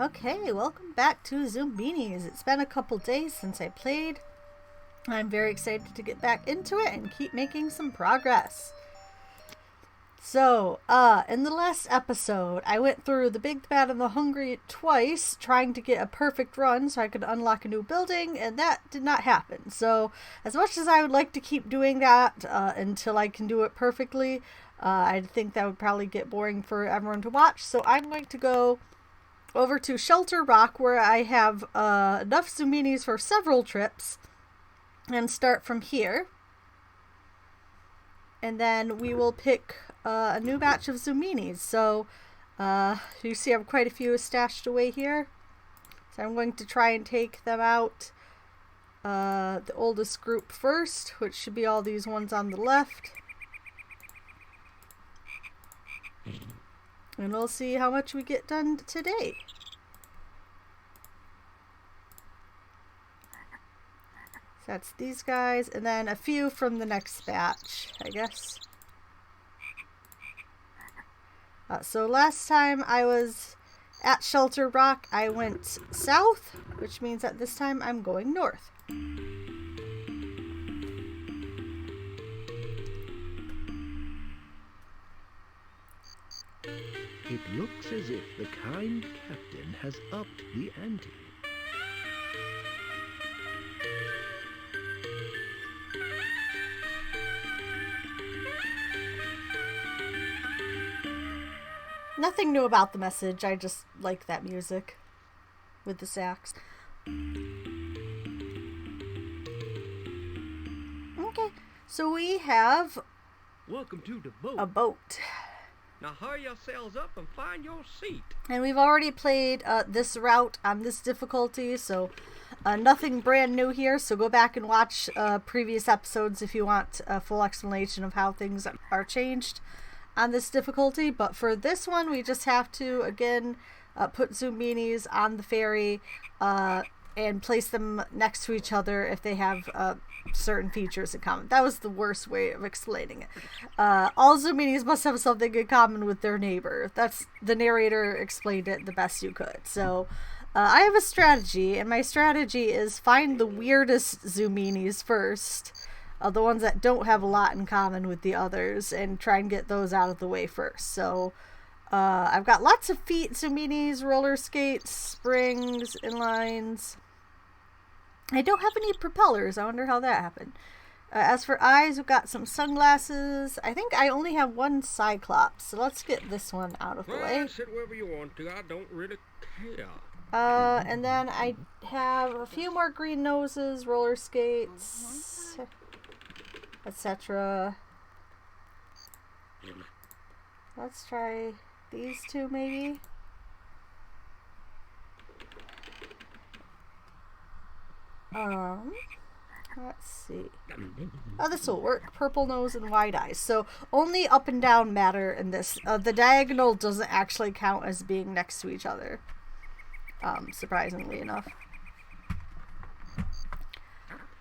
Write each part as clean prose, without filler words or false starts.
Okay, welcome back to Zoombinis. It's been a couple days since I played. I'm very excited to get back into it and keep making some progress. So, in the last episode, I went through the Big, the Bad, and the Hungry twice, trying to get a perfect run so I could unlock a new building, and that did not happen. So, as much as I would like to keep doing that until I can do it perfectly, I think that would probably get boring for everyone to watch. So, I'm going to go over to Shelter Rock, where I have enough Zoombinis for several trips, and start from here. And then we will pick a new batch of Zoombinis. So you see I have quite a few stashed away here. So I'm going to try and take them out. The oldest group first, which should be all these ones on the left. And we'll see how much we get done today. So that's these guys, and then a few from the next batch, I guess. So last time I was at Shelter Rock, I went south, which means that this time I'm going north. It looks as if the kind captain has upped the ante. Nothing new about the message, I just like that music with the sax. Okay, so we have Welcome to the boat. a boat. Now hurry yourselves up and find your seat. And we've already played this route on this difficulty, so nothing brand new here. So go back and watch previous episodes if you want a full explanation of how things are changed on this difficulty. But for this one, we just have to, again, put Zoombinis on the ferry and place them next to each other if they have certain features in common. That was the worst way of explaining it. All Zoombinis must have something in common with their neighbor. That's the narrator explained it the best you could. So I have a strategy, and my strategy is find the weirdest Zoombinis first, the ones that don't have a lot in common with the others, and try and get those out of the way first. So I've got lots of feet Zoombinis, roller skates, springs, inlines. I don't have any propellers. I wonder how that happened. As for eyes, we've got some sunglasses. I think I only have one Cyclops, so let's get this one out of the way. Sit wherever you want to. I don't really care. And then I have a few more green noses, roller skates, etc. Let's try these two, maybe. Let's see. Oh, this will work. Purple nose and wide eyes. So only up and down matter in this. The diagonal doesn't actually count as being next to each other. Surprisingly enough.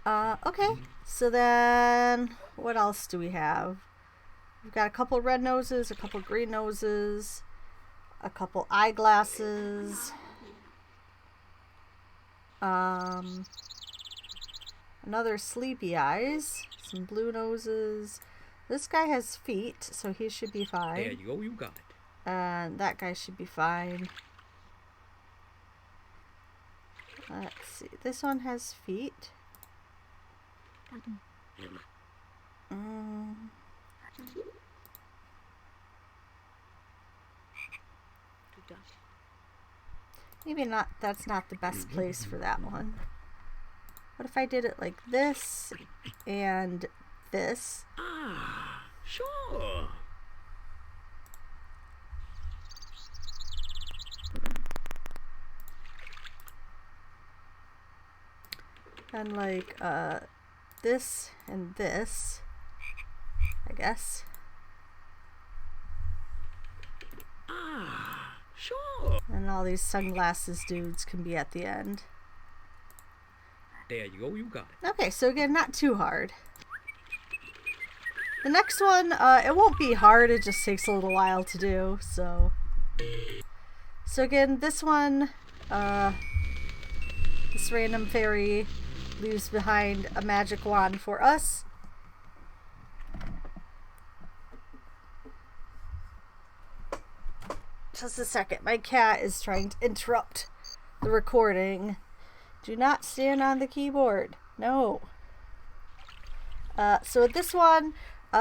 Okay. So then, what else do we have? We've got a couple red noses, a couple green noses, a couple eyeglasses. Another sleepy eyes, some blue noses. This guy has feet, so he should be fine. There you go, you got it. And that guy should be fine. Let's see. This one has feet. Maybe not. That's not the best place for that one. What if I did it like this and this? Ah, sure. And like this and this, I guess. Ah, sure. And all these sunglasses dudes can be at the end. There you go, you got it. Okay, so again, not too hard. The next one, it won't be hard, it just takes a little while to do, so. So again, this one This random fairy leaves behind a magic wand for us. Just a second. My cat is trying to interrupt the recording. Do not stand on the keyboard. No. So with this one,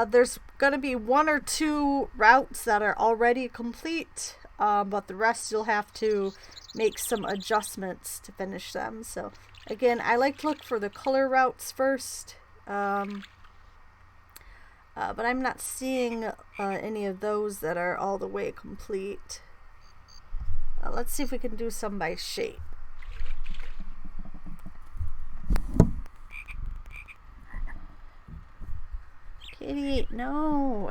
there's going to be 1 or 2 routes that are already complete, but the rest you'll have to make some adjustments to finish them. So again, I like to look for the color routes first, but I'm not seeing any of those that are all the way complete. Let's see if we can do some by shape. Kitty, no.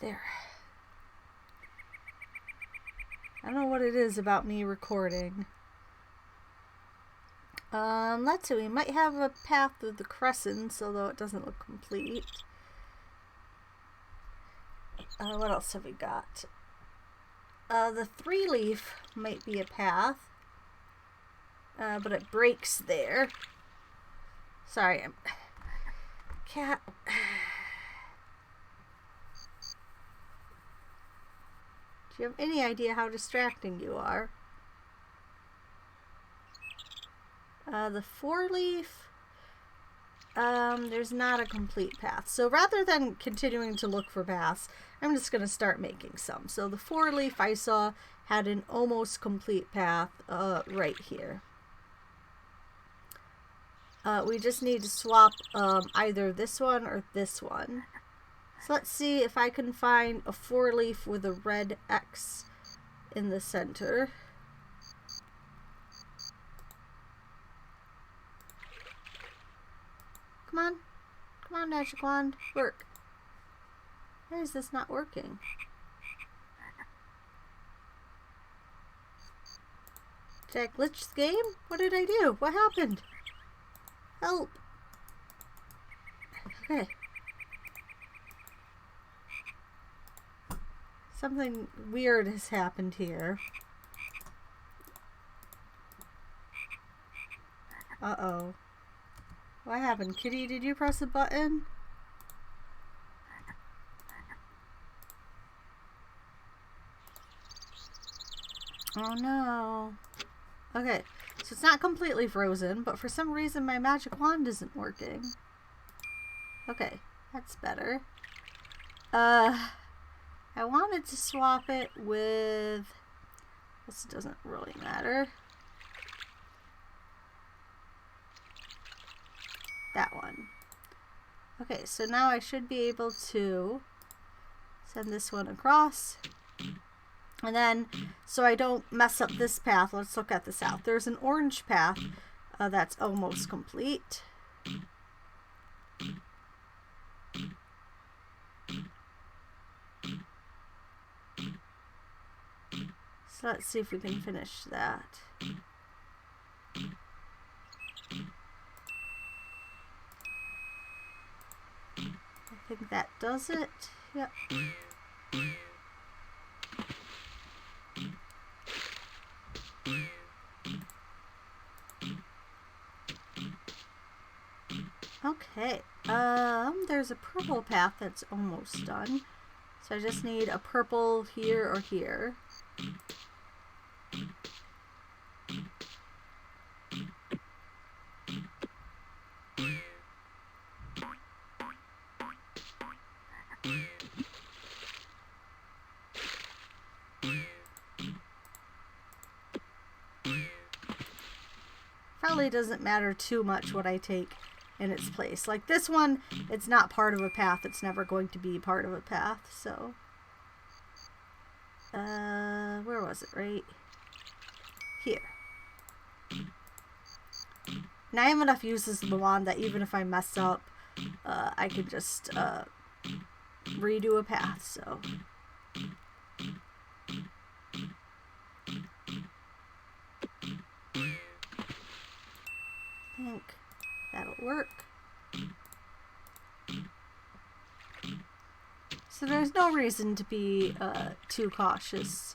There. I don't know what it is about me recording. Let's see, we might have a path with the crescents, although it doesn't look complete. What else have we got? The 3-leaf might be a path, but it breaks there. Sorry, I'm... Cat... Do you have any idea how distracting you are? The 4-leaf, there's not a complete path. So rather than continuing to look for paths, I'm just going to start making some. So the 4-leaf I saw had an almost complete path right here. We just need to swap either this one or this one. So let's see if I can find a 4-leaf with a red X in the center. Come on. Come on, magic wand. Work. Why is this not working? Did I glitch the game? What did I do? What happened? Help. Okay. Something weird has happened here. Uh-oh. What happened? Kitty, did you press a button? Oh no. Okay, so it's not completely frozen, but for some reason my magic wand isn't working. Okay, that's better. I wanted to swap it with... This doesn't really matter. That one. Okay, so now I should be able to send this one across. And then, so I don't mess up this path, let's look at the south. There's an orange path that's almost complete. So let's see if we can finish that. I think that does it. Yep. Okay. There's a purple path that's almost done. So I just need a purple here or here. Probably doesn't matter too much what I take in its place. Like this one, it's not part of a path. It's never going to be part of a path. So, where was it? Right here. Now I have enough uses of the wand that even if I mess up, I can just redo a path. So. I think that'll work. So there's no reason to be too cautious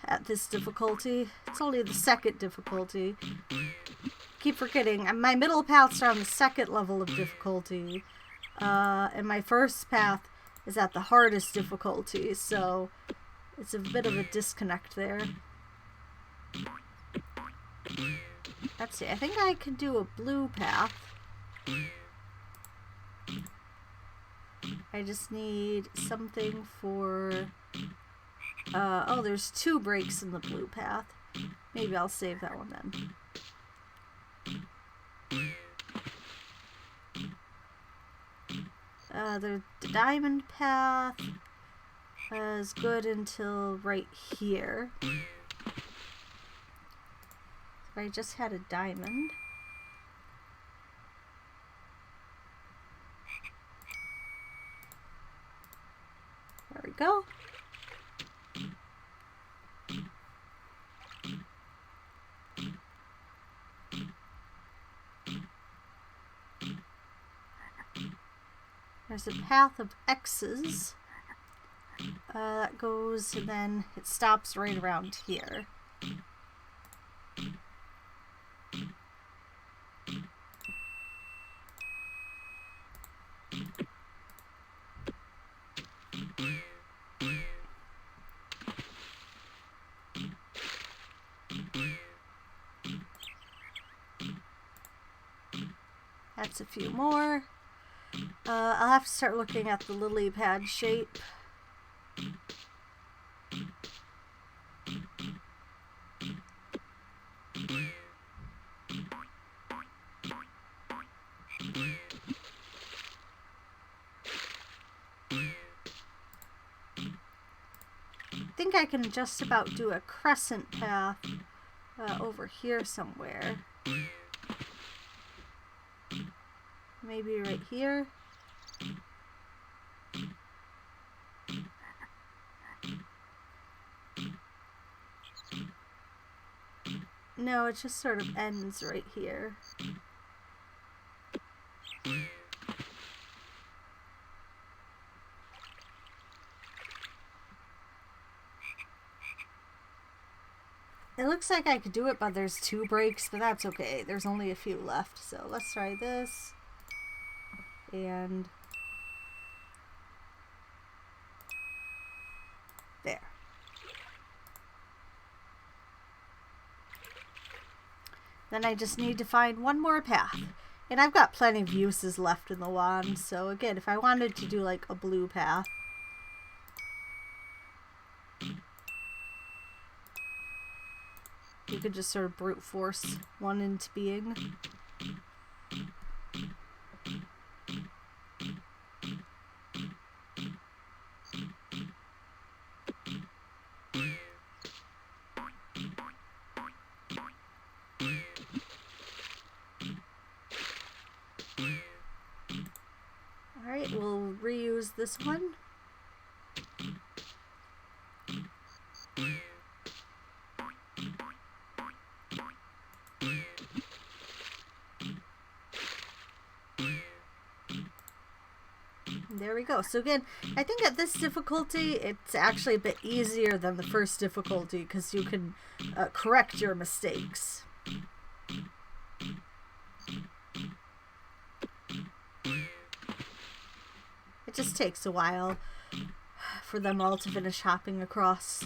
at this difficulty. It's only the second difficulty. Keep forgetting, my middle paths are on the second level of difficulty. And my first path is at the hardest difficulty, so it's a bit of a disconnect there. Let's see, I think I can do a blue path. I just need something for... oh, there's 2 breaks in the blue path. Maybe I'll save that one then. The diamond path is good until right here. I just had a diamond. There we go. There's a path of X's that goes, and then it stops right around here. That's a few more. I'll have to start looking at the lily pad shape. I think I can just about do a crescent path over here somewhere. Maybe right here. No, it just sort of ends right here. It looks like I could do it, but there's 2 breaks, but that's okay. There's only a few left, so let's try this. And there. Then I just need to find one more path. And I've got plenty of uses left in the wand, so again, if I wanted to do like a blue path, you could just sort of brute force one into being. Alright, we'll reuse this one. There we go. So again, I think at this difficulty, it's actually a bit easier than the first difficulty because you can correct your mistakes. It just takes a while for them all to finish hopping across.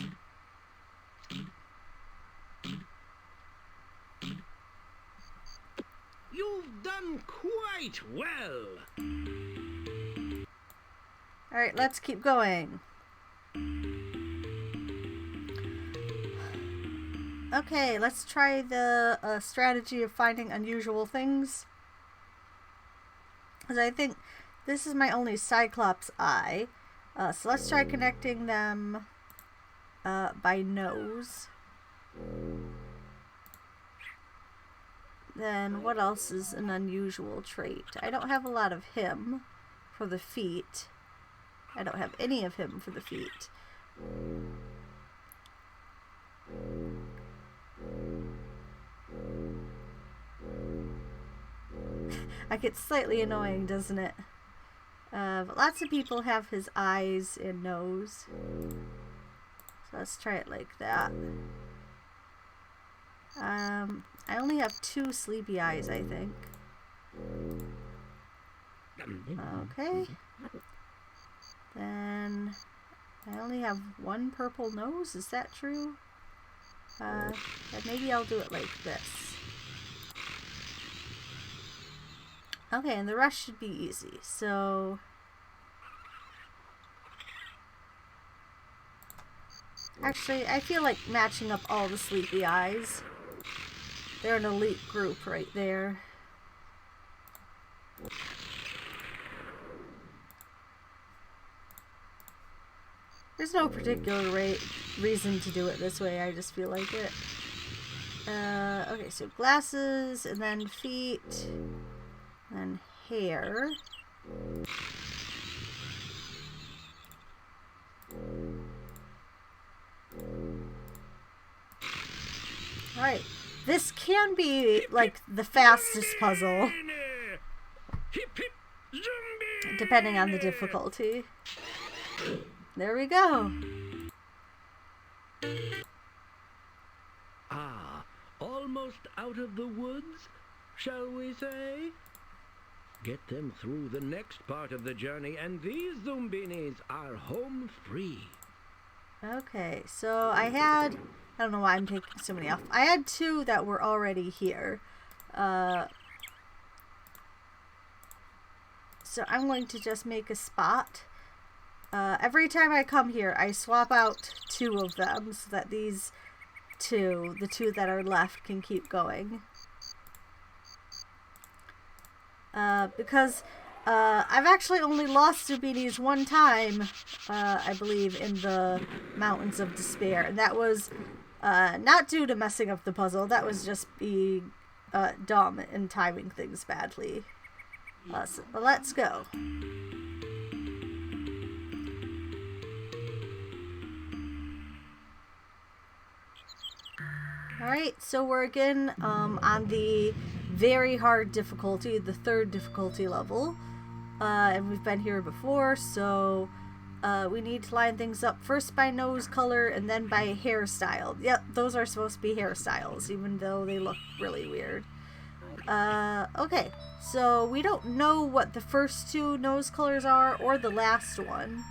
You've done quite well. Alright, let's keep going. Okay, let's try the strategy of finding unusual things. Because I think this is my only Cyclops eye. So let's try connecting them by nose. Then what else is an unusual trait? I don't have a lot of him for the feet. I don't have any of him for the feet. That gets slightly annoying, doesn't it? But lots of people have his eyes and nose. So let's try it like that. I only have 2 sleepy eyes, I think. Okay. Then I only have 1 purple nose. Is that true? Then maybe I'll do it like this. Okay, and the rest should be easy. So actually, I feel like matching up all the sleepy eyes. They're an elite group right there. There's no particular reason to do it this way, I just feel like it. Okay, so glasses, and then feet, and hair. Alright, this can be, like, the fastest puzzle, depending on the difficulty. There we go. Ah, almost out of the woods, shall we say? Get them through the next part of the journey, and these Zoombinis are home free. Okay, so I don't know why I'm taking so many off. I had 2 that were already here. So I'm going to just make a spot. Every time I come here, I swap out 2 of them so that these 2, the 2 that are left, can keep going. Because I've actually only lost Zoombinis 1 time, I believe, in the Mountains of Despair. And that was not due to messing up the puzzle. That was just being dumb and timing things badly. But let's go. Alright, so we're again on the very hard difficulty, the 3rd difficulty level. And we've been here before, so we need to line things up first by nose color and then by hairstyle. Yep, those are supposed to be hairstyles, even though they look really weird. Okay, so we don't know what the first 2 nose colors are or the last one.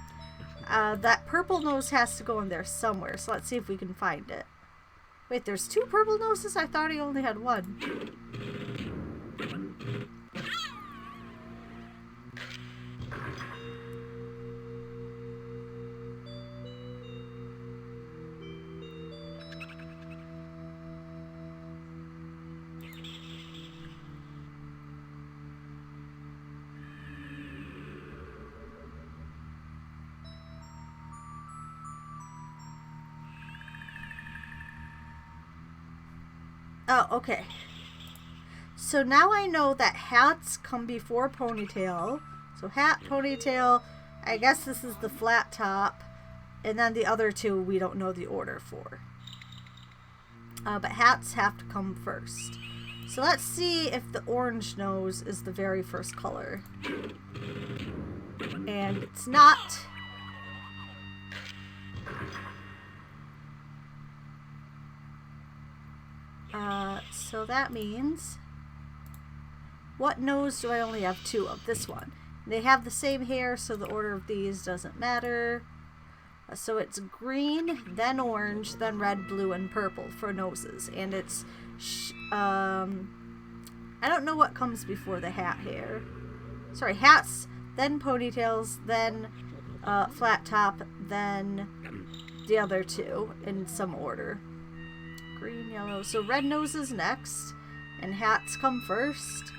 That purple nose has to go in there somewhere, so let's see if we can find it. Wait, there's 2 purple noses? I thought he only had 1. Oh, okay. So now I know that hats come before ponytail. So hat, ponytail, I guess this is the flat top. And then the other 2 we don't know the order for. But hats have to come first. So let's see if the orange nose is the very first color. And it's not. So that means, what nose do I only have 2 of? This one. They have the same hair, so the order of these doesn't matter. So it's green, then orange, then red, blue, and purple for noses. And it's, I don't know what comes before the hat hair. Sorry, hats, then ponytails, then flat top, then the other 2 in some order. Green, yellow. So red nose is next, and hats come first.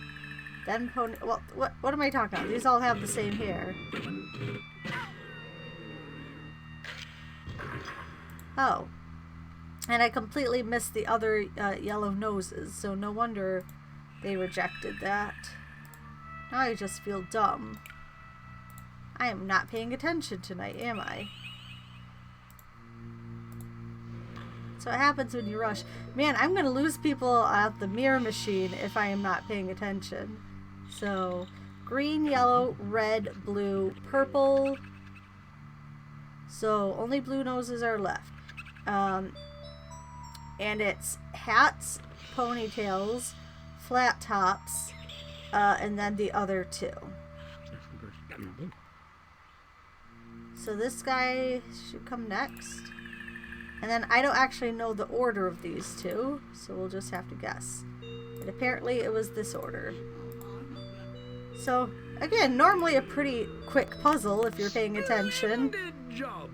Then pony. Well, what am I talking about? These all have the same hair. Oh, and I completely missed the other yellow noses. So no wonder they rejected that. Now I just feel dumb. I am not paying attention tonight, am I? So what happens when you rush? Man, I'm going to lose people at the mirror machine if I am not paying attention. So green, yellow, red, blue, purple. So only blue noses are left. And it's hats, ponytails, flat tops, and then the other two. So this guy should come next. And then I don't actually know the order of these two, so we'll just have to guess. But apparently it was this order. So, again, normally a pretty quick puzzle if you're paying attention. Splendid job.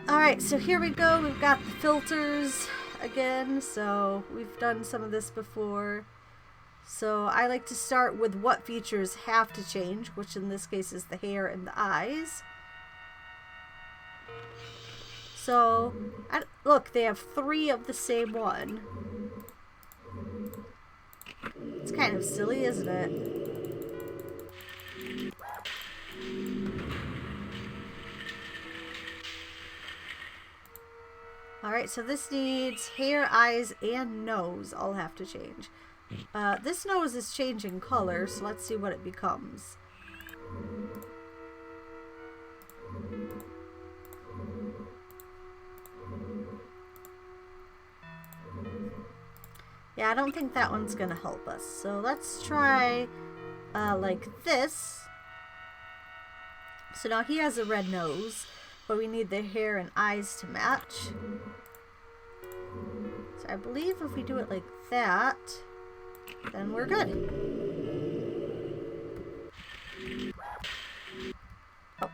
Alright, so here we go. We've got the filters again. So, we've done some of this before. So, I like to start with what features have to change, which in this case is the hair and the eyes. So, look, they have 3 of the same one. It's kind of silly, isn't it? Alright, so this needs hair, eyes, and nose all have to change. This nose is changing color, so let's see what it becomes. Yeah, I don't think that one's gonna help us. So let's try like this. So now he has a red nose, but we need the hair and eyes to match. So I believe if we do it like that, then we're good. Oh.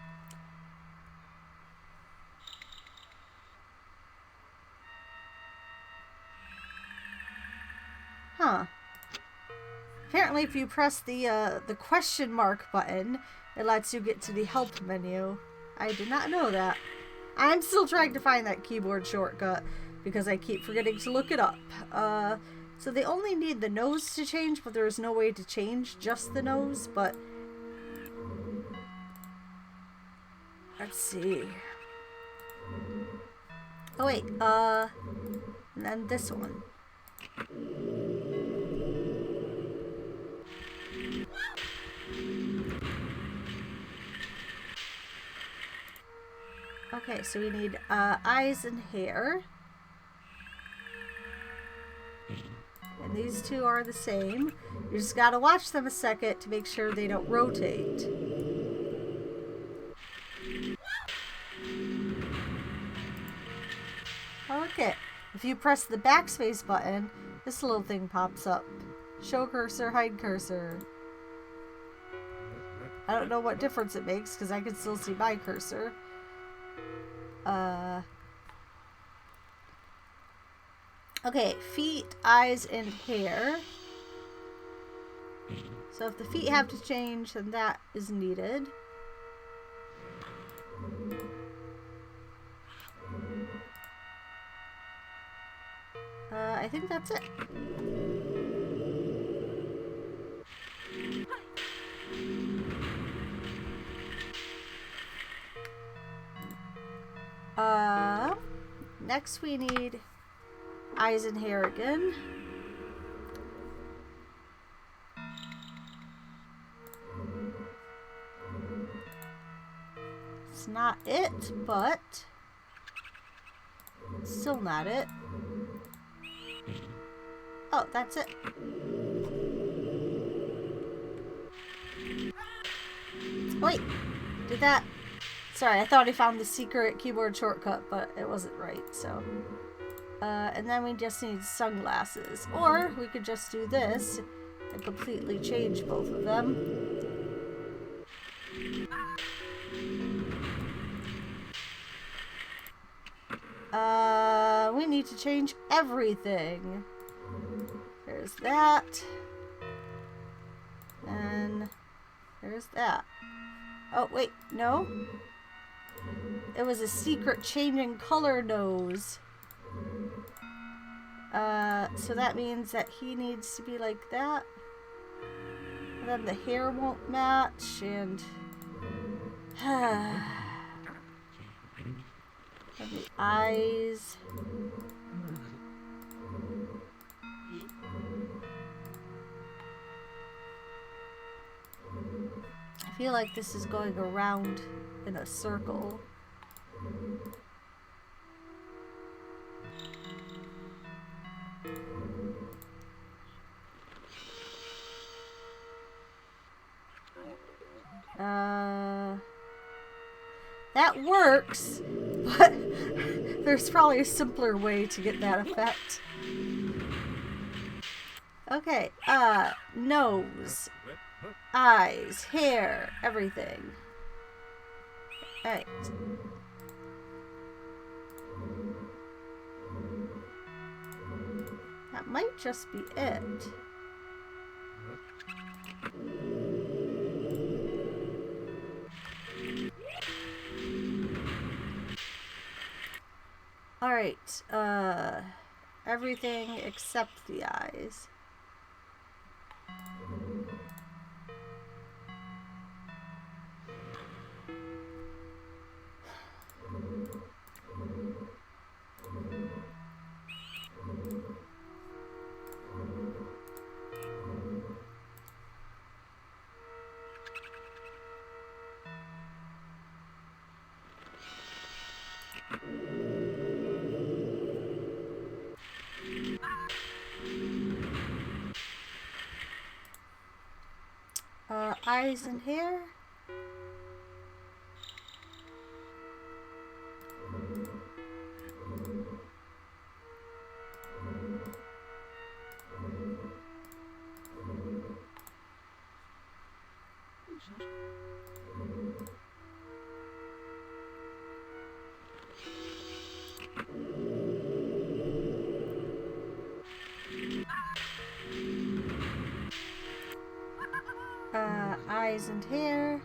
Huh. Apparently if you press the question mark button, it lets you get to the help menu. I did not know that. I'm still trying to find that keyboard shortcut because I keep forgetting to look it up. So they only need the nose to change, but there is no way to change just the nose, but let's see. Oh wait, and then this one. Okay, so we need eyes and hair. And these two are the same. You just gotta watch them a second to make sure they don't rotate. Okay, if you press the backspace button, this little thing pops up. Show cursor, hide cursor. I don't know what difference it makes because I can still see my cursor. Okay, feet, eyes, and hair. So if the feet have to change, then that is needed. I think that's it. Next we need eyes and hair again. It's not it, but still not it. Oh, that's it. Wait, did that... Sorry, I thought I found the secret keyboard shortcut, but it wasn't right, so... and then we just need sunglasses. Or we could just do this and completely change both of them. We need to change everything. There's that. And there's that. Oh, wait, no. It was a secret changing color nose. So that means that he needs to be like that. And then the hair won't match, and... and the eyes... feel like this is going around in a circle. That works, but there's probably a simpler way to get that effect. Okay, nose, eyes, hair, everything. Alright. That might just be it. Alright, everything except the eyes. Eyes and hair. Eyes and hair.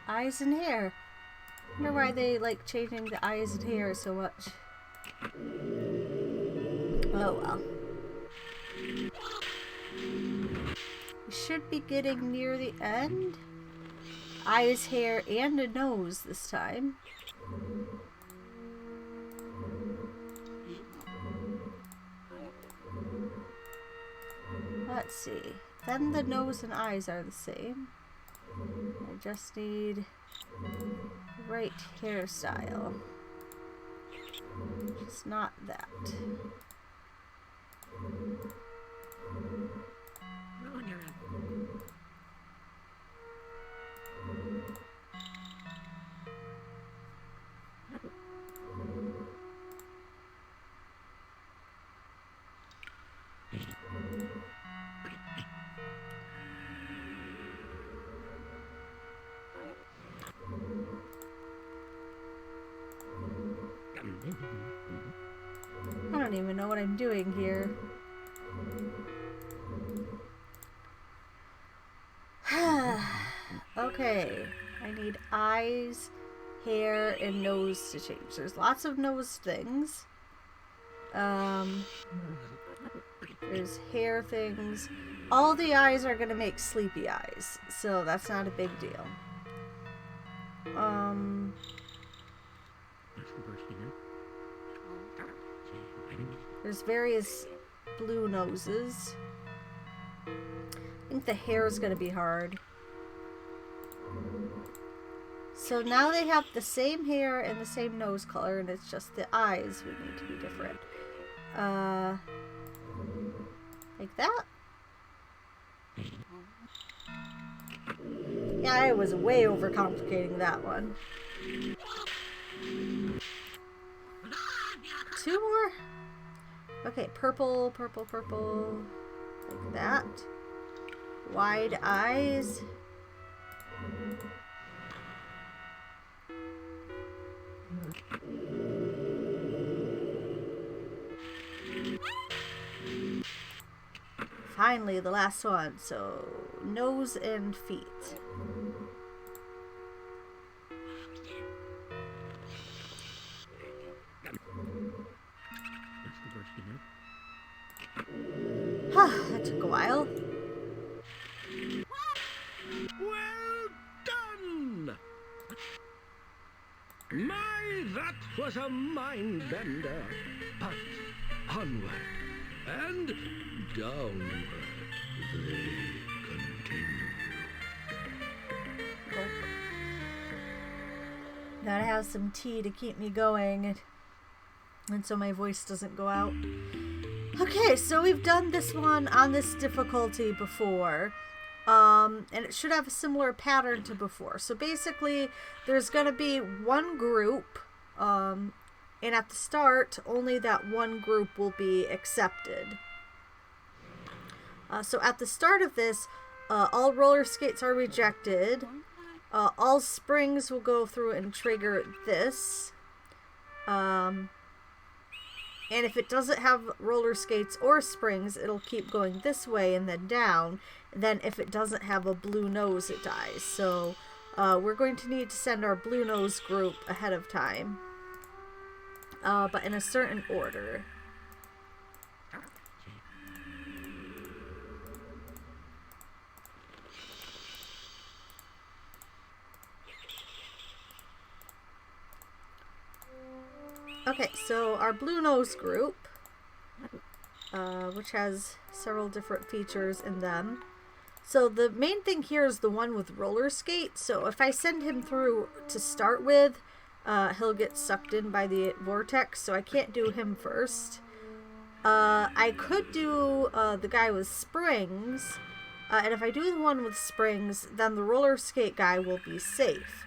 Eyes and hair. I wonder why they like changing the eyes and hair so much. Oh well. We should be getting near the end. Eyes, hair, and a nose this time. Let's see. Then the nose and eyes are the same. I just need the right hairstyle. It's not that. I don't even know what I'm doing here. Okay, I need eyes, hair, and nose to change. There's lots of nose things. There's hair things. All the eyes are gonna make sleepy eyes, so that's not a big deal. There's various blue noses. I think the hair is gonna be hard. So now they have the same hair and the same nose color, and it's just the eyes we need to be different. Like that? Yeah, I was way overcomplicating that one. 2 more? Okay, purple, purple, purple. Like that. Wide eyes. Finally, the last one. So, nose and feet. That took a while. Well done! My, that was a mind bender. But onward and downward they continue. Oh. Gotta have some tea to keep me going, and so my voice doesn't go out. Okay, so we've done this one on this difficulty before. And it should have a similar pattern to before. So basically, there's going to be one group, and at the start, only that one group will be accepted. So at the start of this, all roller skates are rejected. All springs will go through and trigger this. And if it doesn't have roller skates or springs, it'll keep going this way and then down. Then if it doesn't have a blue nose, it dies. So we're going to need to send our blue nose group ahead of time. But in a certain order. Okay, so our blue nose group, which has several different features in them. So the main thing here is the one with roller skates. So if I send him through to start with, he'll get sucked in by the vortex, so I can't do him first. I could do the guy with springs, and if I do the one with springs, then the roller skate guy will be safe.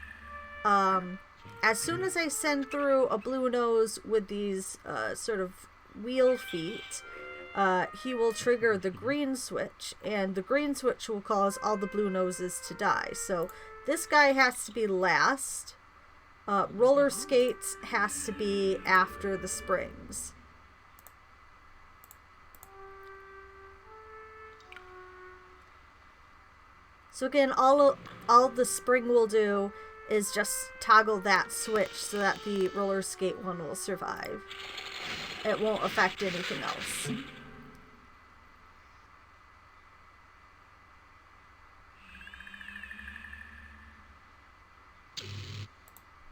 As soon as I send through a blue nose with these sort of wheel feet, he will trigger the green switch, and the green switch will cause all the blue noses to die. So this guy has to be last. Roller skates has to be after the springs. So again, all the spring will do is just toggle that switch so that the roller skate one will survive. It won't affect anything else.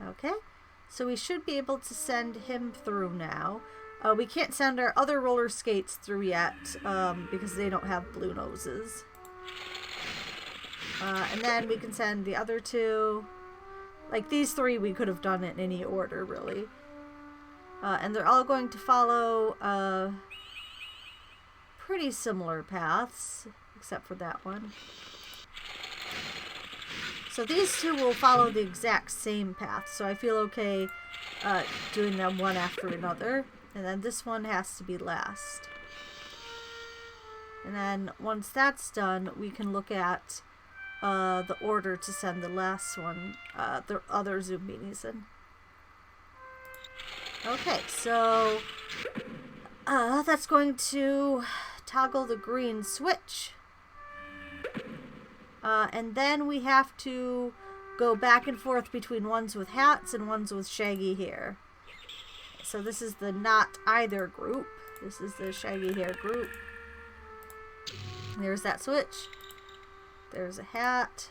Okay, so we should be able to send him through now. We can't send our other roller skates through yet because they don't have blue noses. And then we can send the other two. Like these three we could have done it in any order, really. And they're all going to follow pretty similar paths, except for that one. So these two will follow the exact same path, so I feel okay doing them one after another. And then this one has to be last. And then once that's done, we can look at the order to send the last one, the other Zoombinis in. Okay, so that's going to toggle the green switch. And then we have to go back and forth between ones with hats and ones with shaggy hair. So this is the not either group. This is the shaggy hair group. There's that switch. There's a hat.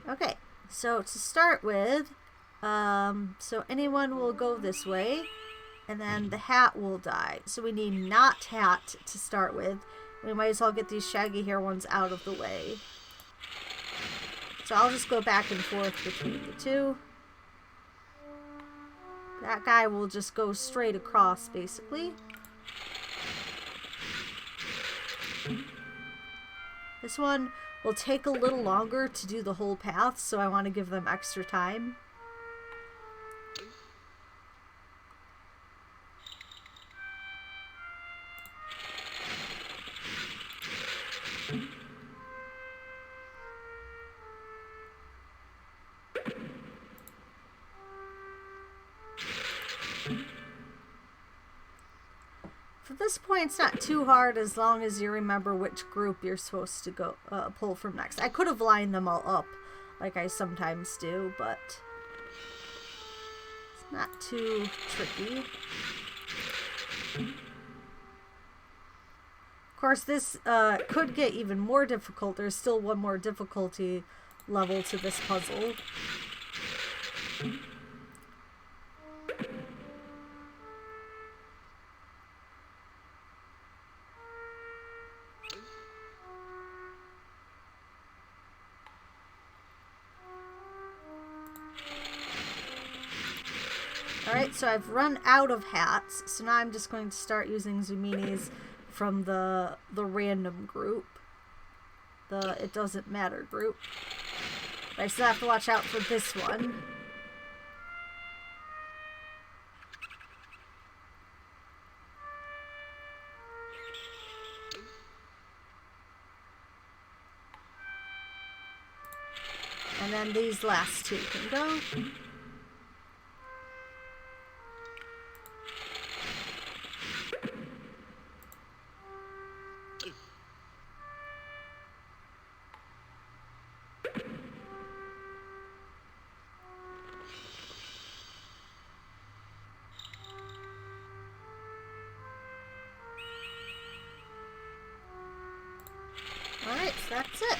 Okay, so to start with, so anyone will go this way, and then the hat will die. So we need not hat to start with. We might as well get these shaggy hair ones out of the way. So I'll just go back and forth between the two. That guy will just go straight across, basically. This one will take a little longer to do the whole path, so I want to give them extra time. For this point, it's not too hard as long as you remember which group you're supposed to go pull from next. I could have lined them all up like I sometimes do, but Not too tricky. Of course, this could get even more difficult. There's still one more difficulty level to this puzzle. Alright, so I've run out of hats, so now I'm just going to start using Zoombinis from the random group. The it doesn't matter group. But I still have to watch out for this one. And then these last two can go. Alright, so that's it.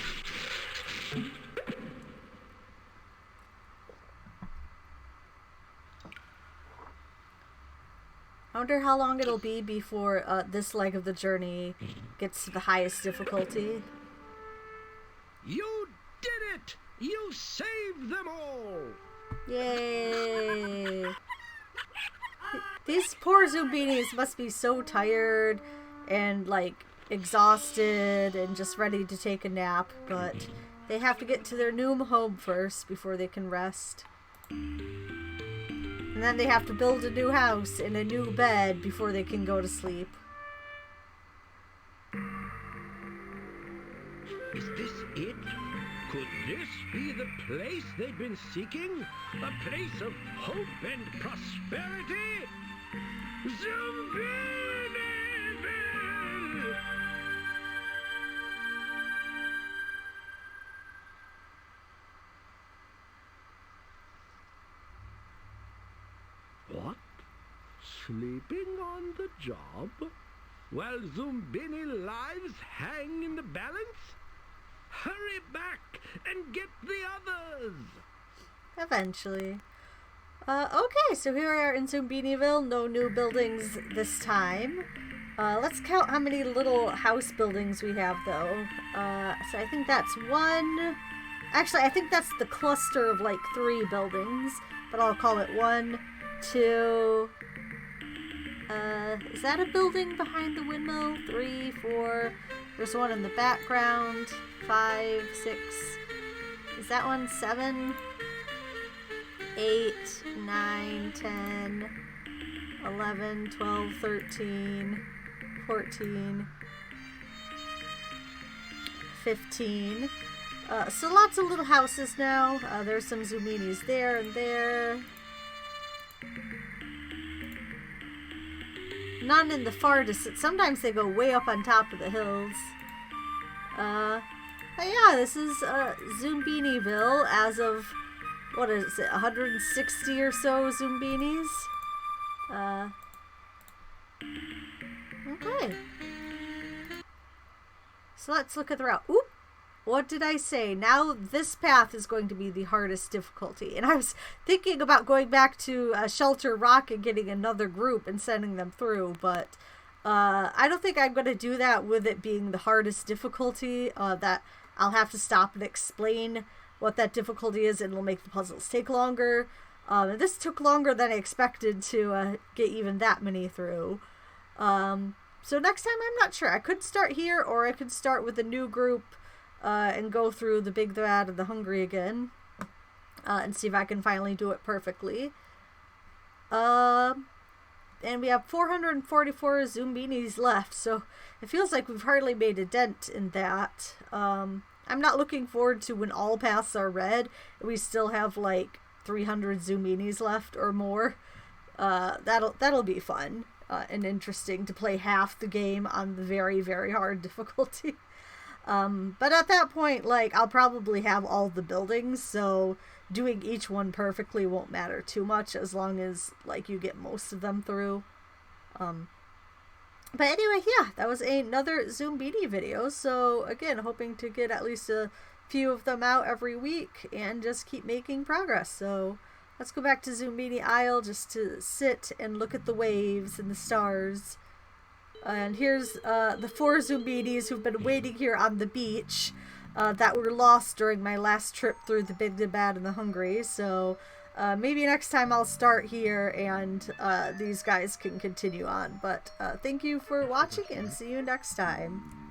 I wonder how long it'll be before this leg of the journey gets to the highest difficulty. You did it! You saved them all! Yay! These poor Zoombinis must be so tired and, like, exhausted and just ready to take a nap, but they have to get to their new home first before they can rest. And then they have to build a new house and a new bed before they can go to sleep. Is this it? Could this be the place they've been seeking? A place of hope and prosperity? Zoombinis! What? Sleeping on the job? While Zoombini lives hang in the balance? Hurry back and get the others! Eventually. Okay, so here we are in Zoombiniville. No new buildings this time. Let's count how many little house buildings we have, though. So I think that's one. Actually, I think that's the cluster of, like, 3 buildings. But I'll call it 1, 2... is that a building behind the windmill? 3, 4... There's one in the background. 5, 6... Is that one 7? 8, 9, 10, 11, 12, 13, 14, 15. So lots of little houses now. There's some Zoombinis there and there. None in the far distance. Sometimes they go way up on top of the hills. But yeah, this is Zoombiniville as of, what is it, 160 or so Zoombinis? Okay. So let's look at the route. Oop! What did I say? Now this path is going to be the hardest difficulty. And I was thinking about going back to Shelter Rock and getting another group and sending them through, but I don't think I'm going to do that with it being the hardest difficulty. That I'll have to stop and explain what that difficulty is, and it'll make the puzzles take longer. And this took longer than I expected to get even that many through. So next time, I'm not sure. I could start here, or I could start with a new group and go through the Big, the Bad, and the Hungry again and see if I can finally do it perfectly. And we have 444 Zoombinis left, so it feels like we've hardly made a dent in that. I'm not looking forward to when all paths are red and we still have like 300 Zoombinis left or more. That'll be fun and interesting to play half the game on the very, very hard difficulty. But at that point, like, I'll probably have all the buildings, so doing each one perfectly won't matter too much as long as, like, you get most of them through. But anyway, yeah, that was another Zoombini video. So again, hoping to get at least a few of them out every week and just keep making progress. So let's go back to Zoombini Isle just to sit and look at the waves and the stars. And here's the 4 Zoombinis who've been waiting here on the beach that were lost during my last trip through the Big, the Bad, and the Hungry. So maybe next time I'll start here and these guys can continue on. But thank you for watching and see you next time.